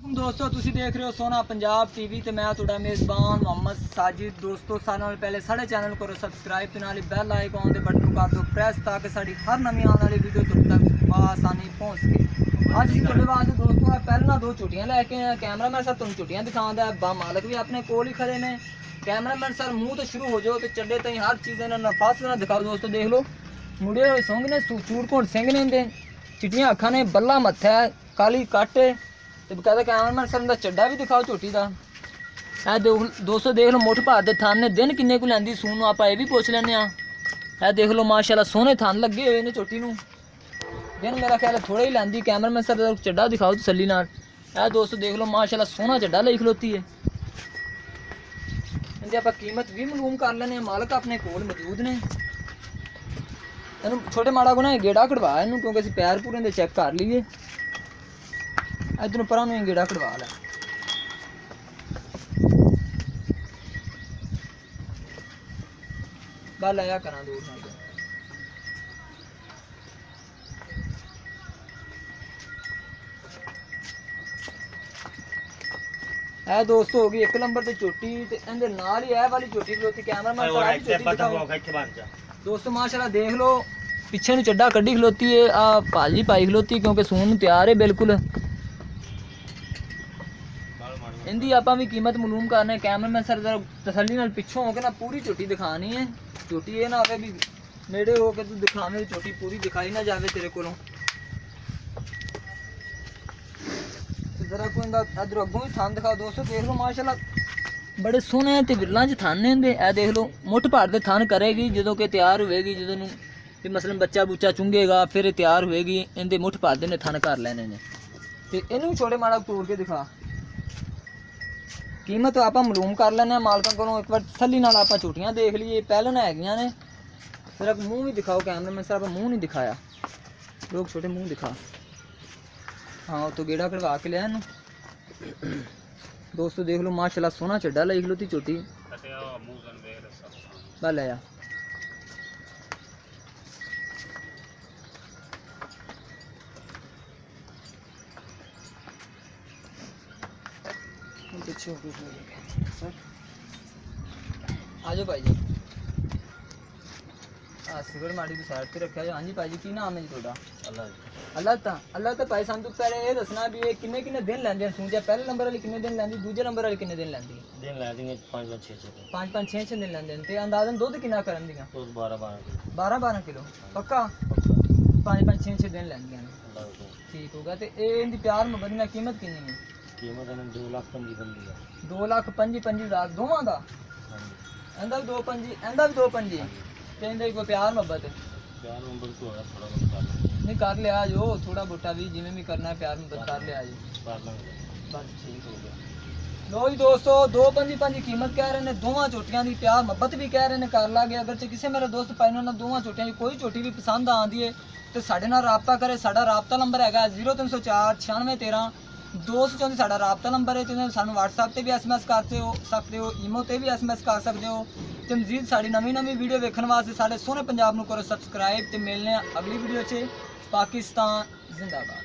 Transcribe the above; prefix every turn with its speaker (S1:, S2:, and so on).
S1: दोस्तों तुसी देख रहे हो सोना पंजाब टीवी ते मैं तुहाडा मेज़बान मोहम्मद साजिद। दोस्तों सारे नाल पहले साडे चैनल करो सब्सक्राइब ते नाल बैल आइकॉन दे बटन कर दो प्रेस ताकि साडी हर नवी आने वाली वीडियो तुहाडे तक आसानी पहुंच सके। अज असीं तुहाडे वास्ते दोस्तों पहले ना दो छुट्टियां लैके आए। कैमरामैन सर तुहानूं छुट्टियां दिखांदा है, बा मालक भी अपने कोल ही खड़े ने। कैमरामैन सर मुंह तो शुरू हो जाओ तो चड्डे ताईं हर चीज़ इन्हां नफास ना दिखाओ। दोस्तों देख लो मुड़े हुए सोंग ने, चूरकोट सिंह ने इंदे, चिट्टियां अखां ने, बल्ला मत्था है, काली कट ते कहते कैमरामैन सर का चड्डा भी दिखाओ झोटी का। दोस्तों देख लो मुठ भार के थन ने, दिन किन्ने को लैंदी सून आप ये भी पुछ लैंदे आ। देख लो माशाल्लाह सोहने थन लगे हुए ने झोटी नूं, दिन मेरा ख्याल थोड़ा ही लैंदी। कैमरामैन सर का चड्डा दिखाओ तसल्ली नाल। दोस्तों देख लो माशाल्लाह सोहना चड्डा लई खलोती है। इनकी आप कीमत भी मालूम कर लेने, मालक अपने कोल मौजूद ने। इन्हूं छोटे माड़ा गुना गेड़ा कढ़वा इनू, क्योंकि असीं पैर पूरे दे चेक कर लीए। इधरों परां नूं गेड़ा कढ़वा लै। गल आया करा दूर नाल है। दोस्तों हो गई एक नंबर ते चोटी ते इहदे नाल ही है वाली चोटी खलोती। कैमरामैन दोस्तों माशाल्लाह देख लो पिछे नूं चड्डा कड्डी खलोती है। आ भाजी पाई खलोती क्योंकि सून तैयार है बिल्कुल। इनकी आप भी कीमत मालूम करने। कैमरामैन सर तसल्ली नाल पिछों होकर ना पूरी चोटी दिखानी है। चोटी ये ना आवे भी नेड़े होकर तू दिखावे, चोटी पूरी दिखाई ना जाए तेरे कोलों। जरा कोई इधर अगों भी थान दिखाओ। दोस्तों देख लो माशाल्लाह बड़े सोहने ते विरलां च थान ने। ए देख लो मुठ भार दे थान करेगी जो कि तैयार होएगी। जो भी मसलन बच्चा बुच्चा चुंगेगा फिर तैयार होएगी, इनके मुठ भार दे ने थान कर लेने ने। ते इनू छोटे माड़ा तोड़ के दिखा। कीमत आप मालूम कर लेने मालकों को। एक बार तसल्ली नाल आप झूठियां देख लीए, पहलन हैगियां ने। फिर आप मूँह भी दिखाओ। कैमरामैन साहब मूँह नहीं दिखाया, लोग छोटे मूँह दिखा। हाँ तो गेड़ा कढ़वा के लिया इनू। दोस्तों देख लो माशाल्लाह सोहना चड्डा लाई खलोती झोटी। गल आया पीछे हो सर आ जाओ भाई जी। सिगरेट माड़ी की साइड से रखा। हाँ जी भाई जी की नाम है जी थोड़ा? अल्लाह तो भाई सानू पहले ये दसना भी किन्ने किन्ने दिन लैंदे सूंझा। पहले नंबर वाली किन्ने दिन लैंदी, दूजे नंबर वाली किन्ने दिन लैंदी?
S2: दिन लैंदी 5-6
S1: दिन लैंदे ते अंदाजन दुध किन्ना करन दियां? 12 किलो पक्का 5-6 दिन लैंदियां ने। ठीक होगा। ते ए इंदी प्यार मोहब्बत दी कीमत किन्नी है?
S2: कीमत है 2,25,000
S1: 2,25,000 दोवां दा। एंदा भी 2,25 एंदा भी 2,25 ते इंदा कोई प्यार मोहब्बत
S2: थोड़ा बहुत
S1: नहीं कर लिया जो थोड़ा बोटा भी जिमें भी करना है प्यार मोहब्बत कर लिया जी। बस ठीक हो गया। लो जी दोस्तों 2,25 कीमत कह रहे हैं। दोवां चोटियां दी प्यार मोहब्बत भी कह रहे हैं कर ला गया। अगर किसी मेरे दोस्त भाई ने दोवां चोटियां की कोई चोटी भी पसंद आती है तो साढ़े नाल राबता करे। साडा राबता नंबर है 0304 9613 234। साडा राबता नंबर है। तो सानू व्हाट्सएप पर भी SMS कर सकते हो, ईमो पर भी SMS कर सकते हो। तो मजीद साड़ी नवी वीडियो देखने वास्ते साढ़े सोहने पंजाब नू करो सब्सक्राइब। तो मिलने अगली वीडियो च। पाकिस्तान जिंदाबाद।